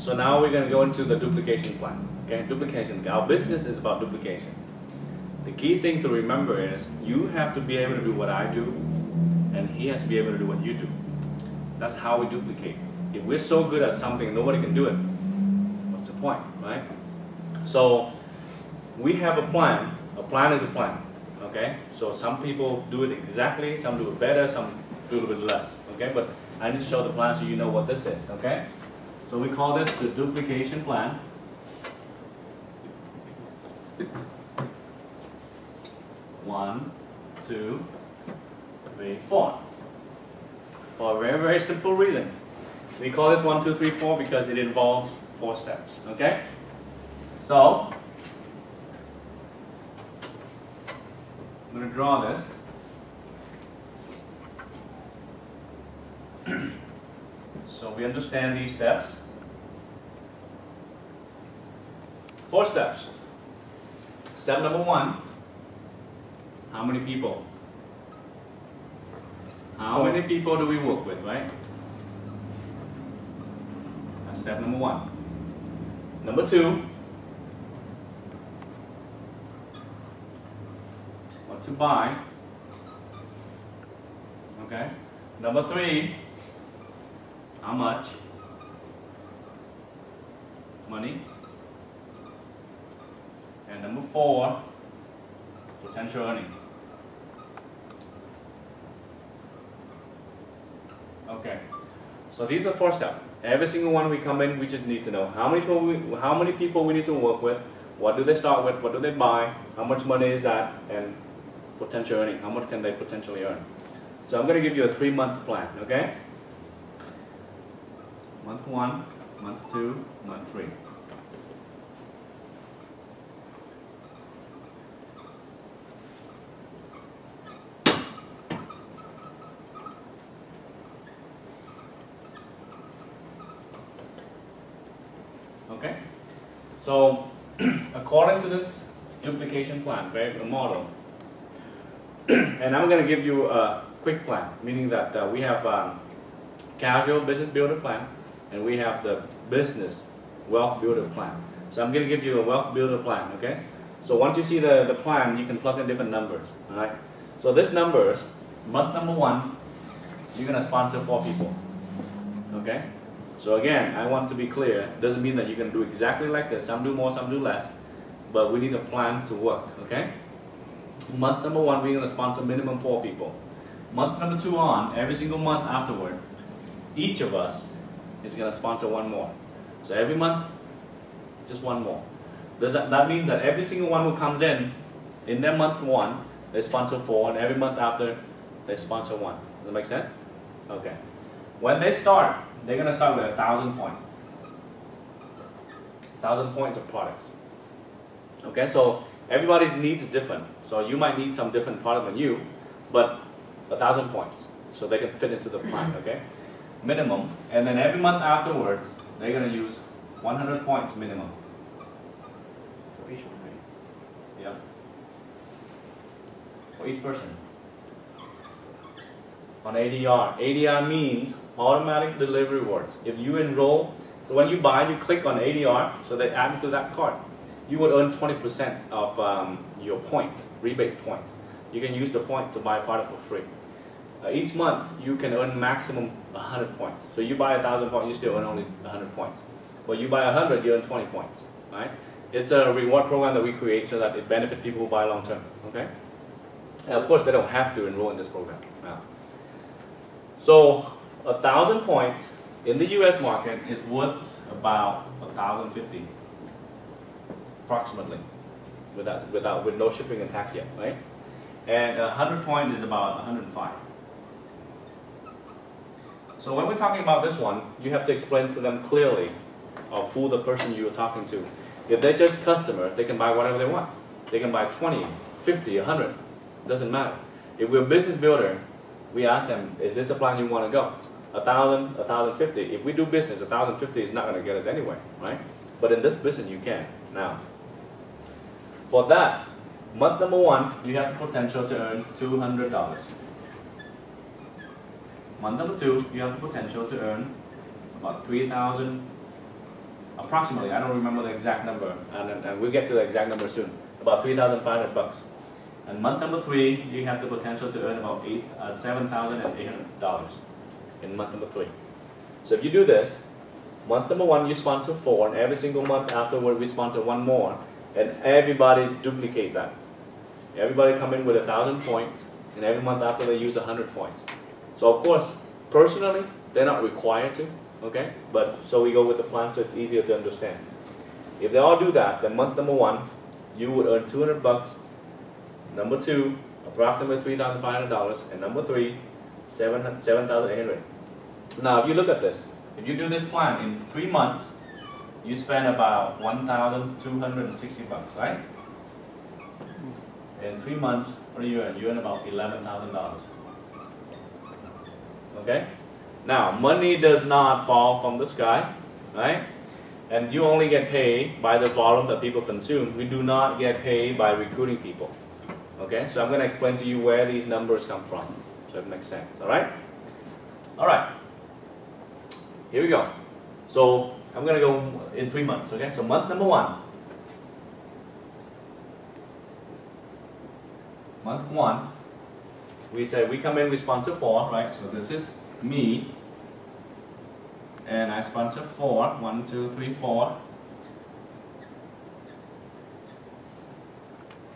So now we're going to go into the duplication plan. Okay, duplication. Our business is about duplication. The key thing to remember is you have to be able to do what I do, and he has to be able to do what you do. That's how we duplicate. If we're so good at something and nobody can do it, what's the point, right? So we have a plan. A plan is a plan. Okay, so some people do it exactly, some do it better, some do a little bit less. Okay, but I need to show the plan so you know what this is. Okay, so we call this the duplication plan. One, two, three, four. For a very, very simple reason. We call this 1, 2, 3, 4 because it involves 4 steps. Okay? So, I'm going to draw this. So we understand these steps. 4 steps. Step number 1. How many people? How many people do we work with, right? That's step number 1. Number 2. What to buy. Okay. Number 3. How much money. And number 4. Potential earning. Okay, so these are 4 steps. Every single one we come in, we just need to know how many people we need to work with, what do they start with, what do they buy, how much money is that, and potential earning, how much can they potentially earn. So I'm going to give you a 3-month plan, okay? Month 1, month 2, month 3. Okay, so according to this duplication plan, right, the model, and I'm going to give you a quick plan, meaning that we have casual business builder plan, and we have the business wealth builder plan. So I'm going to give you a wealth builder plan, okay? So once you see the plan, you can plug in different numbers, all right? So this numbers, month number 1, you're going to sponsor 4 people, okay? So again, I want to be clear, it doesn't mean that you're going to do exactly like this. Some do more, some do less, but we need a plan to work, okay? Month number 1, we're going to sponsor minimum 4 people. Month number 2 on, every single month afterward, each of us is going to sponsor 1 more. So every month, just 1 more. That means that every single one who comes in their month 1, they sponsor 4, and every month after, they sponsor 1. Does that make sense? Okay. When they start, they're going to start with 1,000 points. 1,000 points of products. Okay, so everybody's needs is different. So you might need some different product than you, but 1,000 points. So they can fit into the plan, okay? Minimum. And then every month afterwards, they're going to use 100 points minimum. For each one, right? Yeah. For each person. On ADR. ADR means automatic delivery rewards. If you enroll, so when you buy, you click on ADR, so they add it to that cart. You would earn 20% of your points, rebate points. You can use the point to buy a product for free. Each month, you can earn maximum 100 points. So you buy 1,000 points, you still earn only 100 points. But you buy 100, you earn 20 points, right? It's a reward program that we create so that it benefits people who buy long term, okay? And of course, they don't have to enroll in this program now. So 1,000 points in the US market is worth about 1,050, approximately, with no shipping and tax yet, right? And 100 points is about 105. So when we're talking about this one, you have to explain to them clearly of who the person you're talking to. If they're just customers, they can buy whatever they want. They can buy 20, 50, 100. Doesn't matter. If we're a business builder, we ask them, is this the plan you want to go? 1,000, 1,050. If we do business, 1,050 is not going to get us anywhere, right? But in this business, you can. Now, for that, month number 1, you have the potential to earn $200. Month number 2, you have the potential to earn about $3,000 approximately, I don't remember the exact number, and we'll get to the exact number soon, about $3,500. And month number 3, you have the potential to earn about $7,800 in month number 3. So if you do this, month number 1 you sponsor 4, and every single month afterward we sponsor 1 more, and everybody duplicates that. Everybody come in with 1,000 points, and every month after they use 100 points. So of course, personally, they're not required to, okay? But so we go with the plan so it's easier to understand. If they all do that, then month number 1, you would earn $200. Number 2, approximately $3,500, and number 3, $7,800. Now, if you look at this, if you do this plan in 3 months, you spend about $1,260, right? In 3 months, what do you earn? You earn about $11,000. Okay? Now, money does not fall from the sky, right? And you only get paid by the volume that people consume. We do not get paid by recruiting people. Okay? So I'm going to explain to you where these numbers come from, so it makes sense. All right? All right. Here we go. So I'm going to go in 3 months. Okay? So month number 1. Month 1, we said we come in, we sponsor 4, right? So this is me, and I sponsor 4. 1, 2, 3, 4.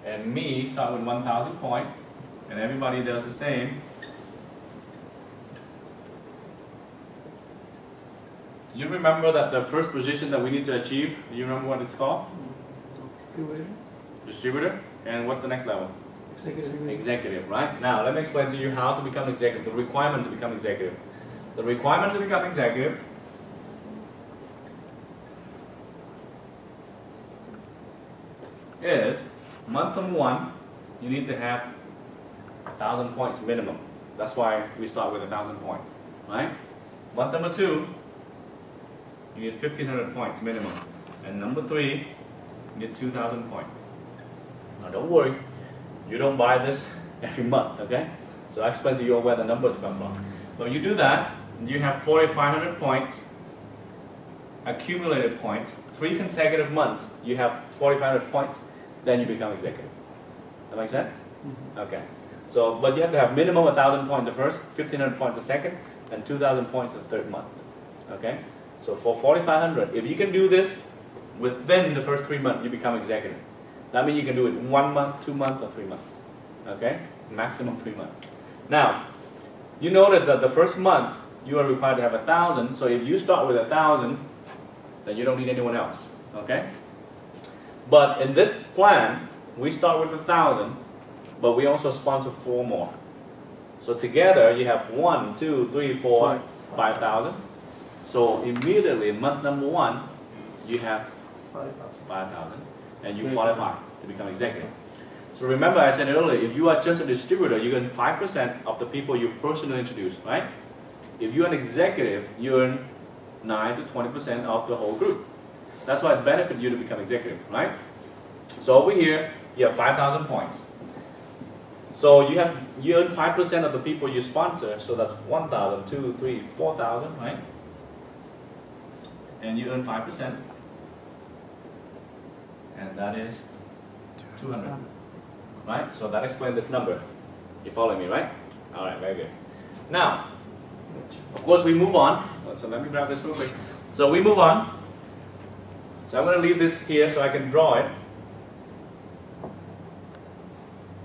And me start with 1,000 points, and everybody does the same. Do you remember that the first position that we need to achieve? Do you remember what it's called? Distributor. And what's the next level? Executive. Executive, right? Now, let me explain to you how to become executive, the requirement to become executive. The requirement to become executive is month number 1, you need to have 1,000 points minimum. That's why we start with 1,000 points, right? Month number 2, you need 1,500 points minimum. And number 3, you need 2,000 points. Now, don't worry. You don't buy this every month, okay? So I explain to you where the numbers come from. So you do that, you have 4,500 points, accumulated points, 3 consecutive months, you have 4,500 points, then you become executive. That make sense? Mm-hmm. Okay. So, but you have to have minimum 1,000 points the first, 1,500 points the second, and 2,000 points the third month. Okay? So for 4,500, if you can do this within the first 3 months, you become executive. That means you can do it in 1 month, 2 months, or 3 months. Okay? Maximum 3 months. Now, you notice that the first month, you are required to have 1,000. So if you start with 1,000, then you don't need anyone else. Okay? But in this plan, we start with 1,000, but we also sponsor 4 more. So together, you have 1, 2, 3, 4, 5,000. So immediately, in month number 1, you have 5,000. And you qualify to become executive. So remember I said earlier, if you are just a distributor, you earn 5% of the people you personally introduce, right? If you're an executive, you earn 9 to 20% of the whole group. That's why it benefits you to become executive, right? So over here, you have 5,000 points. So you earn 5% of the people you sponsor, so that's 1,000, 2, 3, 4,000, right? And you earn 5%. And that is 200, right? So that explains this number. You follow me, right? All right, very good. Now, of course, we move on. So let me grab this real quick. So we move on. So I'm going to leave this here so I can draw it.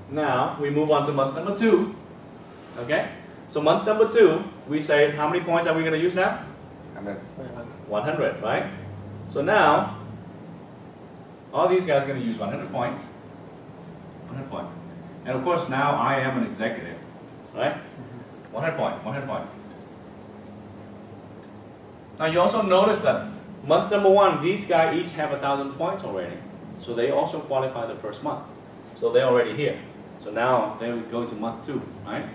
Now, we move on to month number 2. Okay? So month number 2, we say, how many points are we going to use now? 100, right? So now, all these guys are going to use 100 points. 100 points. And of course, now I am an executive, right? 100 points, 100 points. Now you also notice that month number 1, these guys each have 1,000 points already. So they also qualify the first month. So they're already here. So now they will go to month 2, right?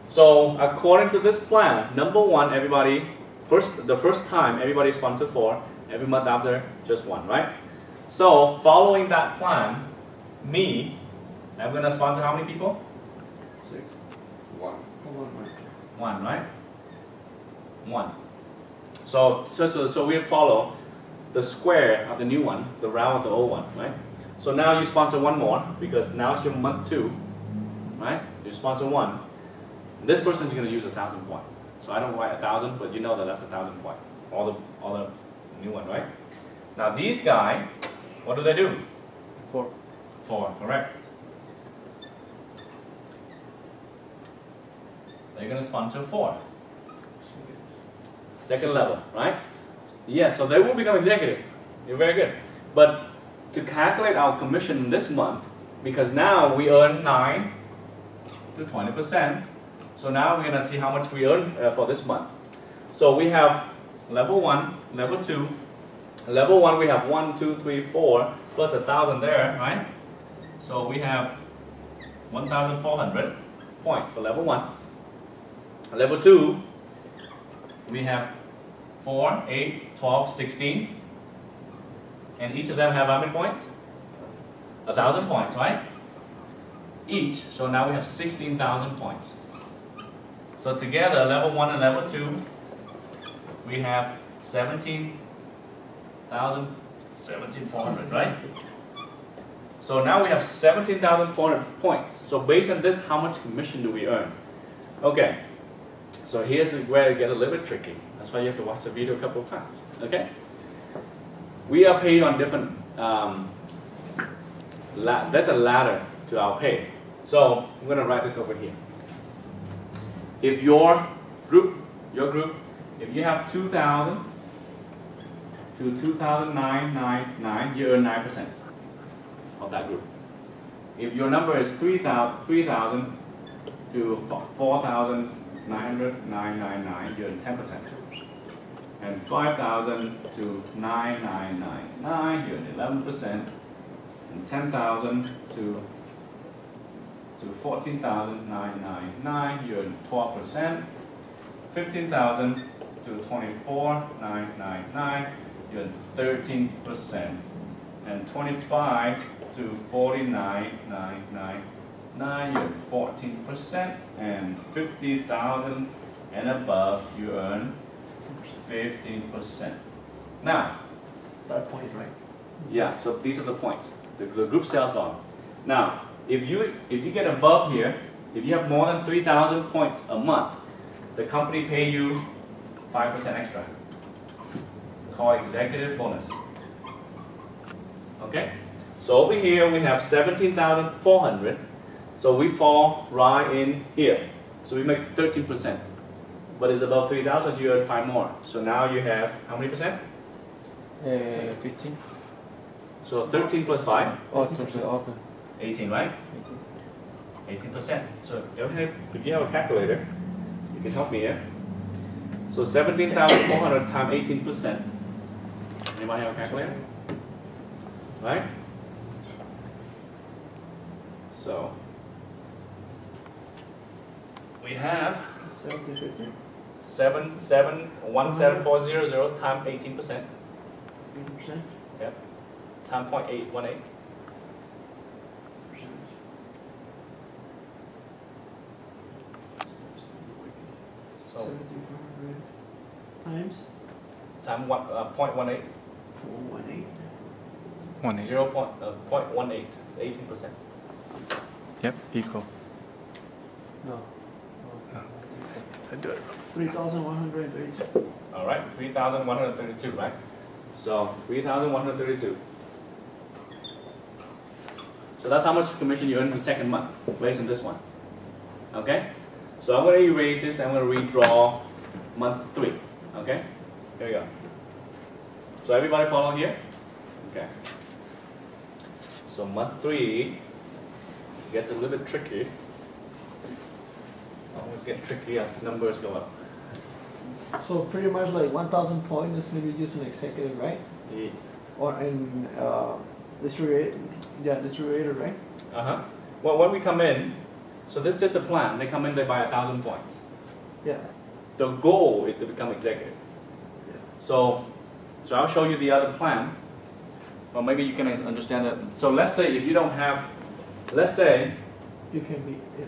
So according to this plan, number 1, everybody, the first time everybody sponsored 4, every month after just 1, right? So following that plan, me, I'm going to sponsor how many people? 6. 1. 1, right? 1. So we follow the square of the new one, the round of the old one, right? So now you sponsor one more because now it's your month 2, right? You sponsor one. This person is going to use 1,000 points. So I don't write 1,000, but you know that that's 1,000 points. All the new one, right? Now these guys, what do they do? 4. 4, correct. They're going to sponsor 4. Second level, right? Yes, so they will become executive. You're very good. But to calculate our commission this month, because now we earn 9 to 20%, so now we're going to see how much we earn for this month. So we have level 1, level 2. Level 1 we have 1, 2, 3, 4 plus 1,000 there, right? So we have 1,400 points for level 1. Level 2 we have 4, 8, 12, 16. And each of them have how many points? 1,000 points, right? Each. So now we have 16,000 points. So together, level 1 and level 2, we have 17,400, right? So now we have 17,400 points. So based on this, how much commission do we earn? Okay. So here's where it gets a little bit tricky. That's why you have to watch the video a couple of times. Okay? We are paid on different, there's a ladder to our pay. So I'm going to write this over here. If your group, if you have 2,000 to 2,999, you earn 9% of that group. If your number is 3,000 to 4,999, you earn 10%. And 5,000 to 9,999, you earn 11%. And 10,000 to 14,999, you earn 12%. 15,000 to 24,999, you earn 13%. And 25 to 49,999, you earn 14%. And 50,000 and above, you earn 15%. Now, That point, right? yeah, so these are the points, the group sales volume. Now, if you get above here, if you have more than 3,000 points a month, the company pay you 5% extra, called executive bonus. Okay? So over here we have 17,400, so we fall right in here. So we make 13%. But it's above 3,000, you earn 5 more. So now you have how many percent? 15. So 13 plus 5? Oh, 13%. Okay. 18, right? 18%. So if you have a calculator, you can help me here. So 17,400 times 18%. Anybody have a calculator? Right? So we have 1750. 17400 times 18%. 18%. Yep. Times 0.818. So 7,400 times times 0.18. 0.18. 0.18, 18%. Yep, equal. No. I do it. 3,132. All right, 3,132, right? So 3,132. So that's how much commission you earn in the second month, based on this one. Okay? So I'm going to erase this. I'm going to redraw month 3. Okay? Here we go. So everybody follow here? Okay. So month 3 gets a little bit tricky. Always get tricky as numbers go up. So pretty much like 1,000 points is maybe using executive, right? Yeah. Or in distributor, right? Uh-huh. Well, when we come in, so this is just a plan. They come in, they buy 1,000 points. Yeah. The goal is to become executive. Yeah. So I'll show you the other plan. Well, maybe you can understand that. So let's say if you don't have, let's say, You can be, yeah.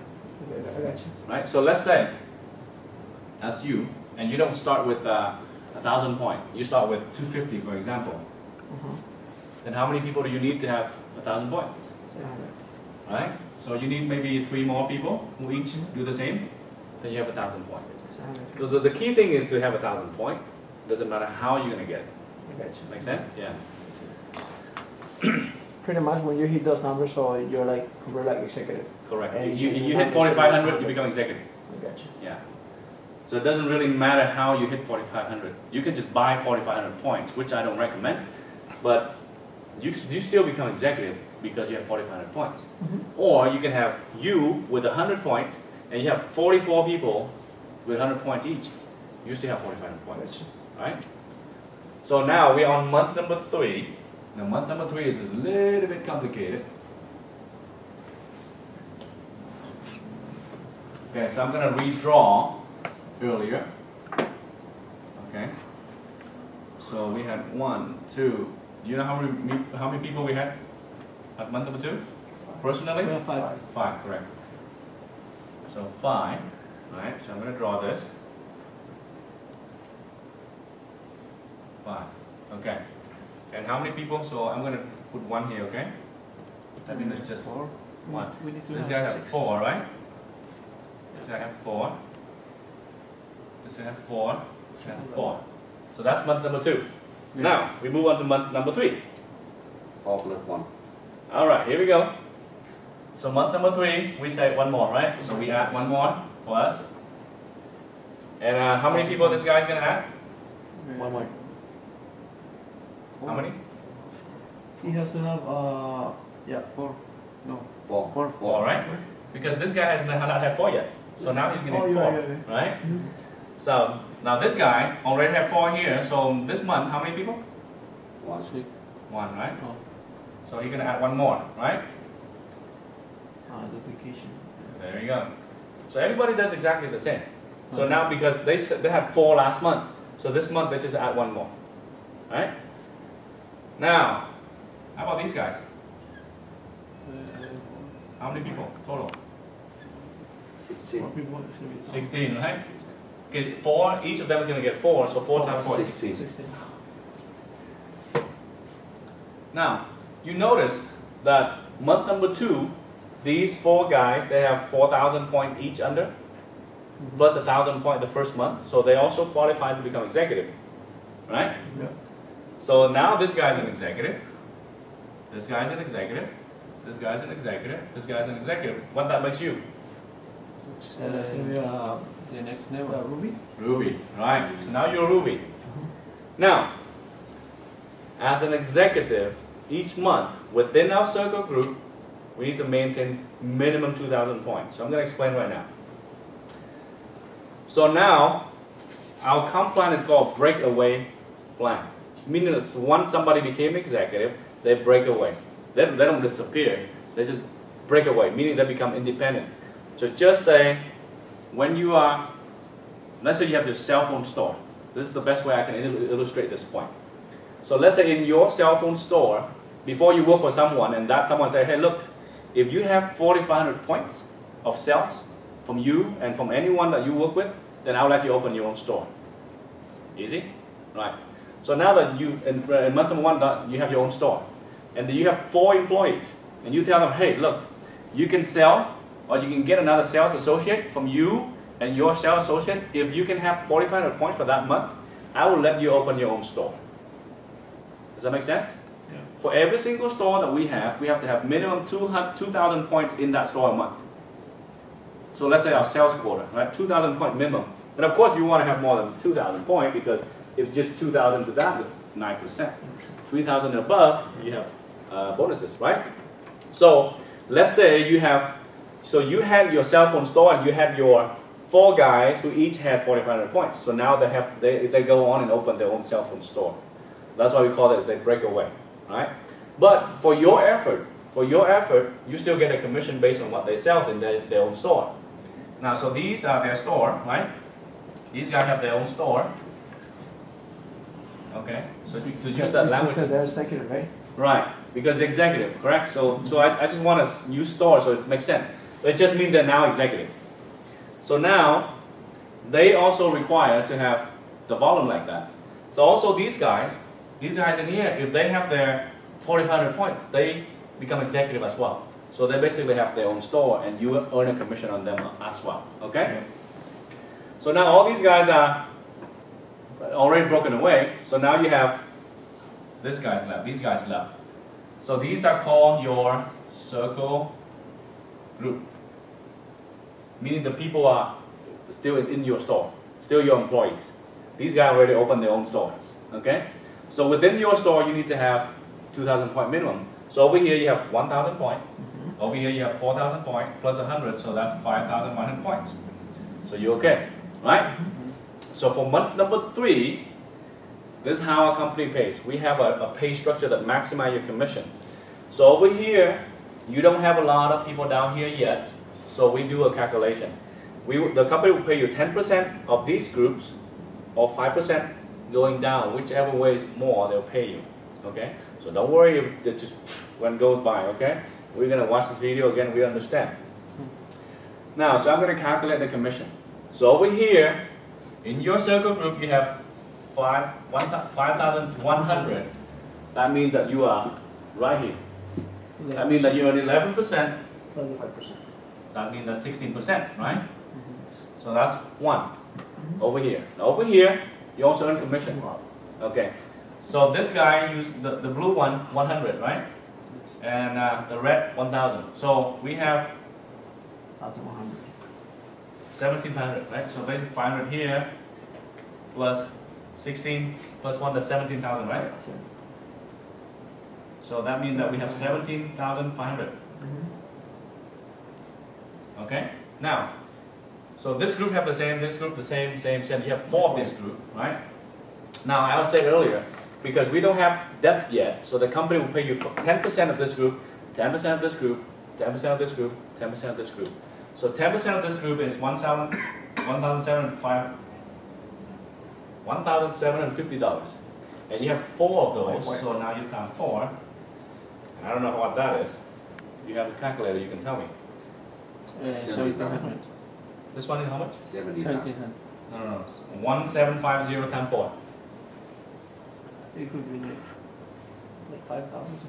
Okay, I got you. right? So let's say that's you, and you don't start with 1,000 points. You start with 250, for example. then how many people do you need to have 1,000 points? 700. Right? So you need maybe 3 more people who each do the same, then you have 1,000 points. 700. So the key thing is to have 1,000 points. Doesn't matter how you're gonna get it. I got you. Make sense? Yeah. Pretty much when you hit those numbers, so you're like convert like executive. Correct. And You you hit 4,500, you become executive. I got you. Yeah. So it doesn't really matter how you hit 4,500. You can just buy 4,500 points, which I don't recommend, but you still become executive because you have 4,500 points. Or you can have you with 100 points, and you have 44 people with 100 points each. You still have 4,500 points. Gotcha. Right? So now we're on month number 3. Now month number 3 is a little bit complicated. Okay, so I'm going to redraw earlier. Okay. So we had 1, 2. Do you know how many people we had at month number 2? Personally? We have 5. 5, correct. So 5. Right, so I'm going to draw this. 5. Okay. And how many people? So I'm going to put 1 here, okay? That means it's just 1. We need to This have guy has 6. 4, right? This guy has 4. This guy has 4. This guy has 4. So that's month number 2. Yeah. Now, we move on to month number 3. 4 plus 1. Alright, here we go. So month number 3, we say 1 more, right? So we add 1 more for us. And how many people this guy's going to add? 1 more. How many? He has to have, yeah. 4. No. 4. 4. 4, right? Because this guy has not had 4 yet. So now he's going to Oh, have 4, yeah. right? So now this guy already have 4 here. So this month, how many people? 1. 6. 1, right? Oh. So he's going to add 1 more, right? Duplication. There you go. So everybody does exactly the same. So now because they had 4 last month, so this month they just add 1 more, right? Now, how about these guys? How many people total? 16. 16, right? Okay, 4. Each of them is going to get 4. So 4 times 4 is 16. 16. Now, you noticed that month number 2, these 4 guys, they have 4,000 points each under, plus 1,000 points the first month, so they also qualify to become executive, right? Yeah. So now this guy's an executive, this guy's an executive, this guy's an executive, this guy's an executive. What that makes you? So that's gonna be The next level. Ruby. Ruby, right? So now you're Ruby. Now, as an executive, each month within our circle group, we need to maintain minimum 2,000 points. So I'm going to explain right now. So now, our comp plan is called breakaway plan. Meaning that once somebody became executive, they break away. They don't disappear. They just break away, meaning they become independent. So just say, when you are, let's say you have your cell phone store. This is the best way I can illustrate this point. So let's say in your cell phone store, before you work for someone and that someone say, hey look, if you have 4,500 points of sales from you and from anyone that you work with, then I'll let you open your own store. Easy? Right. So now that you, in month number 1, you have your own store. And you have 4 employees. And you tell them, hey look, you can sell or you can get another sales associate from you and your sales associate. If you can have 4,500 points for that month, I will let you open your own store. Does that make sense? Yeah. For every single store that we have to have minimum 2,000 points in that store a month. So let's say our sales quota, right? 2,000 point minimum. But of course you want to have more than 2,000 points because if just 2,000 to that is 9%. 3,000 and above, you have bonuses, right? So let's say you have, so you had your cell phone store and you had your 4 guys who each had 4,500 points. So now they go on and open their own cell phone store. That's why we call it they break away, right? But for your effort, you still get a commission based on what they sell in their own store. Now, so these are their store, right? These guys have their own store. Okay, so to use that language. Because they're executive, right? Right, because executive, correct? So I just want to use store so it makes sense. It just means they're now executive. So now, they also require to have the volume like that. So also these guys, these guys in here, if they have their 4,500 points, they become executive as well. So they basically have their own store, and you earn a commission on them as well. Okay. So now all these guys are already broken away. So now you have this guy's left, these guys left. So these are called your circle group, meaning the people are still in your store, still your employees. These guys already opened their own stores. Okay. So within your store, you need to have 2,000 point minimum. So over here you have 1,000 point. Over here you have 4,000 point plus 100, so that's 5,100 points. So you're okay, right? So for month number 3, this is how our company pays. We have a pay structure that maximizes your commission. So over here, you don't have a lot of people down here yet, so we do a calculation. The company will pay you 10% of these groups, or 5% going down, whichever way is more, they'll pay you. Okay? So don't worry if it just when it goes by, okay? We're going to watch this video again, we understand. Now, so I'm going to calculate the commission. So over here, in your circle group, you have 5,100. That means that you are right here. That means that you earn 11%. Plus the 5%. That means that's 16%, right? So that's 1 over here. Now over here, you also earn commission. Okay. So this guy used the blue one, 100, right? And the red, 1,000. So we have 1,100. 1,700, right? So basically 500 here plus 16 plus 1, that's 17,000, right? So that means that we have 17,500. Okay? Now, so this group have the same, this group the same. You have 4 of this group, right? Now, I was saying earlier, because we don't have depth yet, so the company will pay you for 10% of this group, 10% of this group, 10% of this group, 10% of this group. So 10% of this group is $1,750. And you have 4 of those, so now you times 4. I don't know what that is. If you have a calculator, you can tell me. 1,700. This one is how much? 1,700. No. 1,750 times 4. It could be like 5,000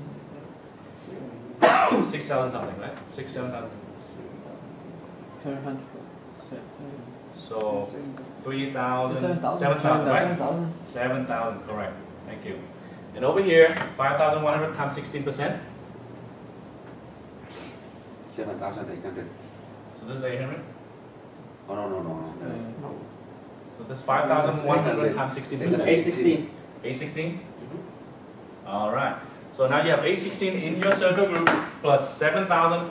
something like 6,000 something, right? 6,000, 7,000. 700. So 3,000, 7,000, 7,000, right? 7,000. 7,000, correct. Thank you. And over here, 5,100 times 16%. 7,800. So this is 800. Oh, no. No. So this 5,100 times 16%. 816. 816? All right. So now you have 816 in your circle group plus 7,000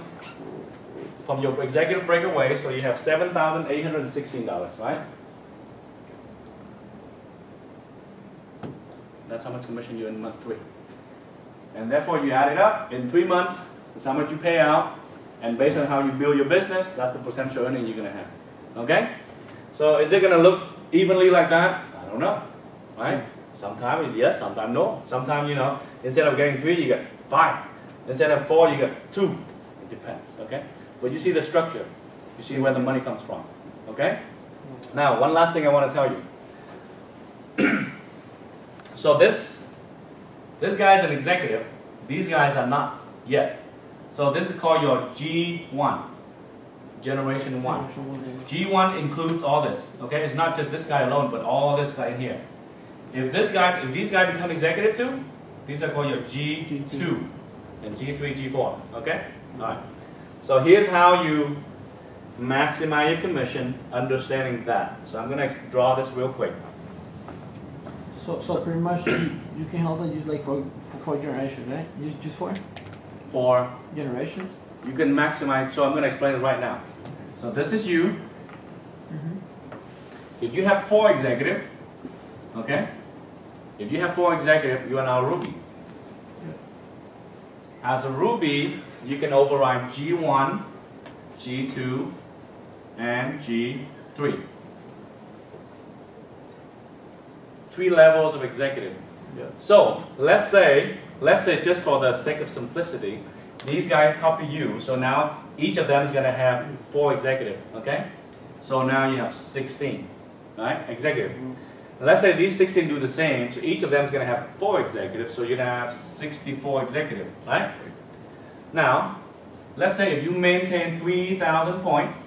from your executive breakaway. So you have $7,816, right? That's how much commission you earn in month 3. And therefore you add it up in 3 months. That's how much you pay out. And based on how you build your business, that's the potential earning you're going to have. Okay? So is it going to look evenly like that? I don't know. Right? Sometimes yes, sometimes no. Sometimes, you know, instead of getting 3, you get 5. Instead of 4, you get 2. It depends. Okay? But you see the structure. You see where the money comes from. Okay? Now, one last thing I want to tell you. So this guy is an executive. These guys are not yet. So this is called your G1. Generation 1. G1 includes all this. Okay? It's not just this guy alone, but all this guy in here. If these guys become executive too, these are called your G2 and G3, G4. Okay? Alright. So here's how you maximize your commission, understanding that. So I'm going to draw this real quick. So pretty much you can help it use like for generations, right? Use just for generations. You can maximize. So I'm going to explain it right now. So this is you. If you have 4 executive, okay? If you have 4 executive, you are now Ruby. As a Ruby, you can override G1, G2, and G3. 3 levels of executive. Yeah. So let's say just for the sake of simplicity, these guys copy you. So now each of them is going to have 4 executive. Okay. So now you have 16, right? Executive. Let's say these 16 do the same, so each of them is going to have 4 executives, so you're going to have 64 executives, right? Now, let's say if you maintain 3,000 points,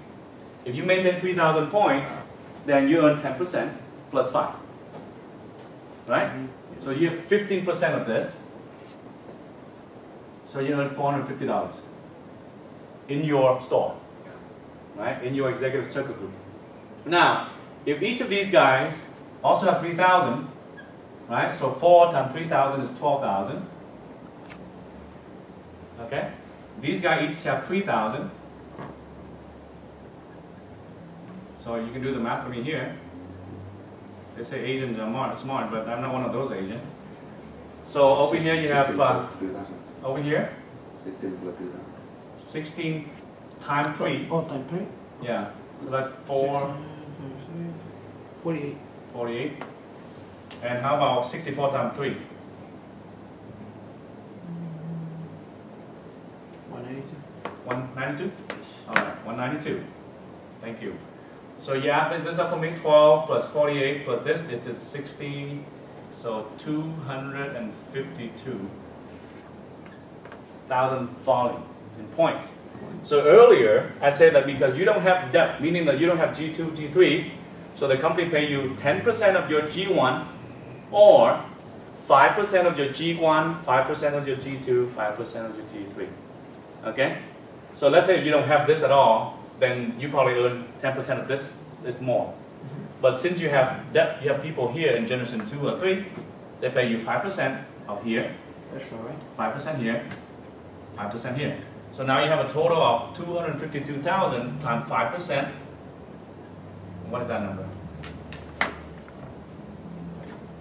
then you earn 10% plus 5, right? So you have 15% of this, so you earn $450 in your store, right? In your executive circle group. Now, if each of these guys also have 3,000, right? So 4 times 3,000 is 12,000. Okay? These guys each have 3,000. So you can do the math for me here. They say Asians are smart, but I'm not one of those Asians. So over here you have, over here, 16 times 3. Oh, times 3? Yeah. So that's 4. 48. 48. And how about 64 times 3? 192. 192? Alright, 192. Thank you. So you add this up for me, 12 plus 48 plus this is 16, so 252,000 volume in points. So earlier, I said that because you don't have debt, meaning that you don't have G2, G3, so the company pay you 10% of your G1 or 5% of your G1, 5% of your G2, 5% of your G3. Okay? So let's say you don't have this at all, then you probably earn 10% of this, it's more. But since you have debt, you have people here in generation 2 or 3, they pay you 5% of here, That's right. 5% here, 5% here. So now you have a total of 252,000 times 5%. What is that number?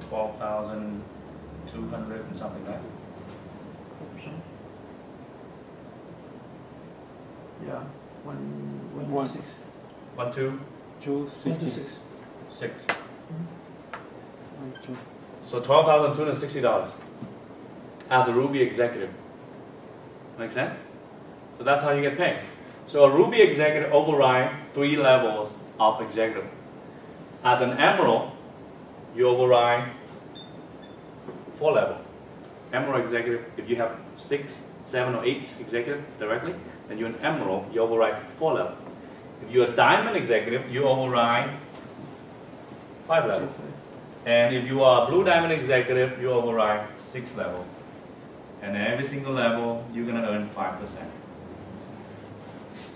12,200 and something, right? 4%. Yeah. 116. 1, 2, 2, 60. 6. 1, 2. So $12,260 as a Ruby executive. Make sense? So that's how you get paid. So a Ruby executive override 3 levels of executive. As an Emerald, you override 4 levels. Emerald executive, if you have 6, 7, or 8 executive directly, then you're an Emerald, you override 4 levels. If you're a Diamond executive, you override 5 levels. And if you are a Blue Diamond executive, you override 6 levels. And every single level, you're going to earn 5%.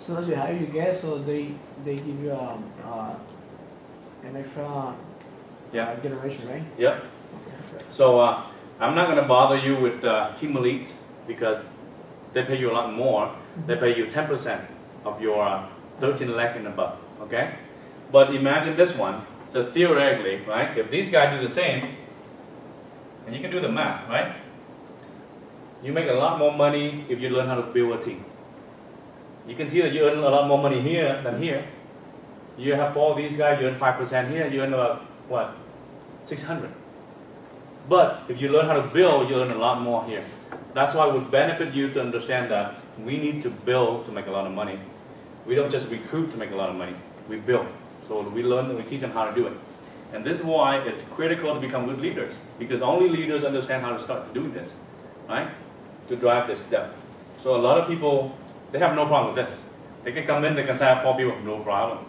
So that's how you get, so they give you an extra generation, right? Yep. Okay. So I'm not going to bother you with Team Elite because they pay you a lot more. They pay you 10% of your 13 lakh and above, okay? But imagine this one. So theoretically, right, if these guys do the same, and you can do the math, right? You make a lot more money if you learn how to build a team. You can see that you earn a lot more money here than here. You have 4 of these guys, you earn 5% here, you earn about, what, 600. But if you learn how to build, you earn a lot more here. That's why it would benefit you to understand that we need to build to make a lot of money. We don't just recruit to make a lot of money, we build. So we learn and we teach them how to do it. And this is why it's critical to become good leaders, because only leaders understand how to start doing this, right? To drive this step. So a lot of people, they have no problem with this. They can come in, they can sign up 4 people, no problem.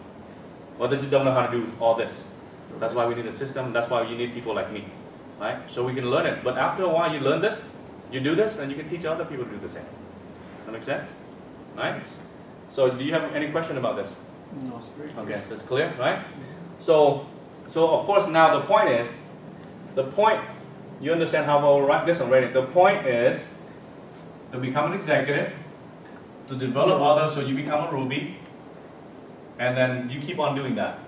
But they just don't know how to do all this. That's why we need a system, that's why you need people like me, right? So we can learn it. But after a while you learn this, you do this, and you can teach other people to do the same. That makes sense? Right? So do you have any question about this? No, it's pretty Okay, so it's clear, right? So of course now the point is, you understand how I'll write this already. The point is to become an executive, to develop others so you become a Ruby, and then you keep on doing that,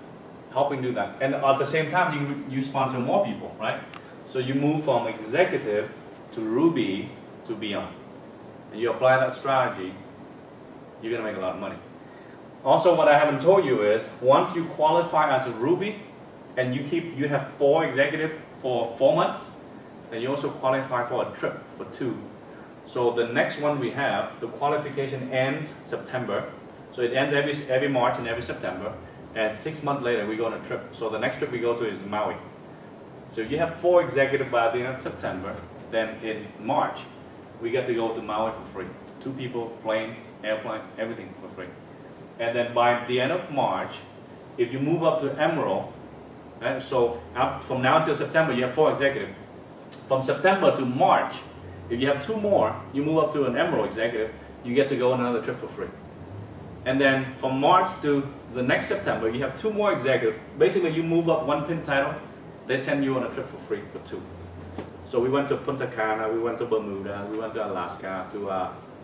helping do that. And at the same time, you sponsor more people, right? So you move from executive to Ruby to beyond. And you apply that strategy, you're going to make a lot of money. Also, what I haven't told you is, once you qualify as a Ruby, and you have 4 executives for 4 months, then you also qualify for a trip for 2. So the next one we have, the qualification ends September. So it ends every March and every September. And 6 months later, we go on a trip. So the next trip we go to is Maui. So you have 4 executives by the end of September. Then in March, we get to go to Maui for free. 2 people, plane, airplane, everything for free. And then by the end of March, if you move up to Emerald, right, so from now until September, you have 4 executives. From September to March, if you have 2 more, you move up to an Emerald executive, you get to go on another trip for free. And then from March to the next September, you have 2 more executives. Basically, you move up 1 pin title, they send you on a trip for free for 2. So we went to Punta Cana, we went to Bermuda, we went to Alaska, to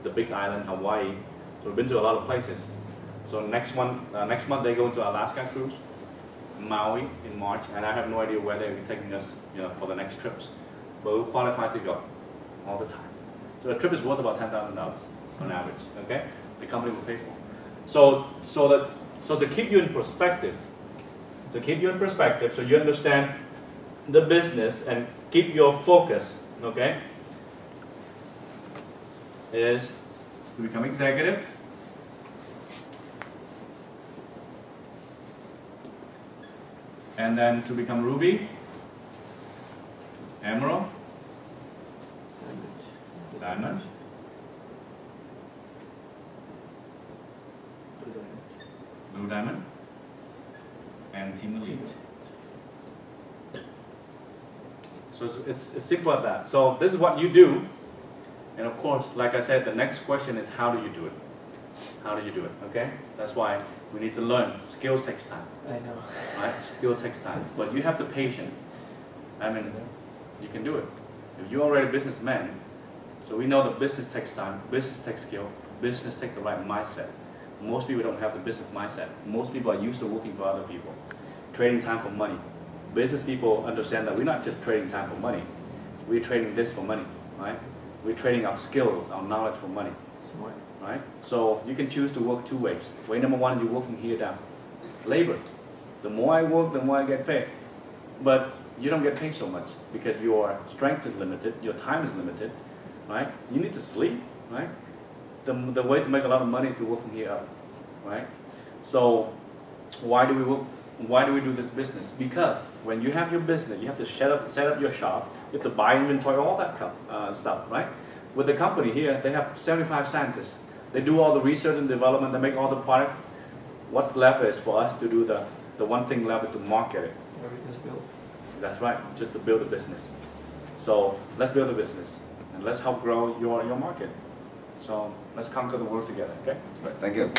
the Big Island, Hawaii. So we've been to a lot of places. So next month they go to Alaska cruise, Maui in March, and I have no idea where they'll be taking us, for the next trips. But we're qualified to go all the time. So a trip is worth about $10,000 on average. Okay, the company will pay for. So to keep you in perspective, so you understand the business and keep your focus. Okay, is to become executive. And then to become Ruby, Emerald, Diamond, Blue Diamond, and Team Elite. So it's simple as that. So this is what you do. And of course, like I said, the next question is how do you do it? How do you do it? Okay? That's why we need to learn. Skills takes time. I know. Right? Skill takes time. But you have the patience. I mean, you can do it. If you're already a businessman, so we know that business takes time, business takes skill, business takes the right mindset. Most people don't have the business mindset. Most people are used to working for other people, trading time for money. Business people understand that we're not just trading time for money. We're trading this for money, right? We're trading our skills, our knowledge for money. Smart. Right? So you can choose to work 2 ways. Way number 1 is you work from here down. Labor. The more I work, the more I get paid. But you don't get paid so much because your strength is limited, your time is limited, right? You need to sleep, right? The way to make a lot of money is to work from here up, right? So why do we work? Why do we do this business? Because when you have your business, you have to set up your shop, you have to buy inventory, all that stuff, right? With the company here, they have 75 scientists. They do all the research and development, they make all the product. What's left is for us to do the one thing left is to market it. Everything's built. That's right, just to build a business. So let's build a business and let's help grow your market. So let's conquer the world together, okay? Right, thank you.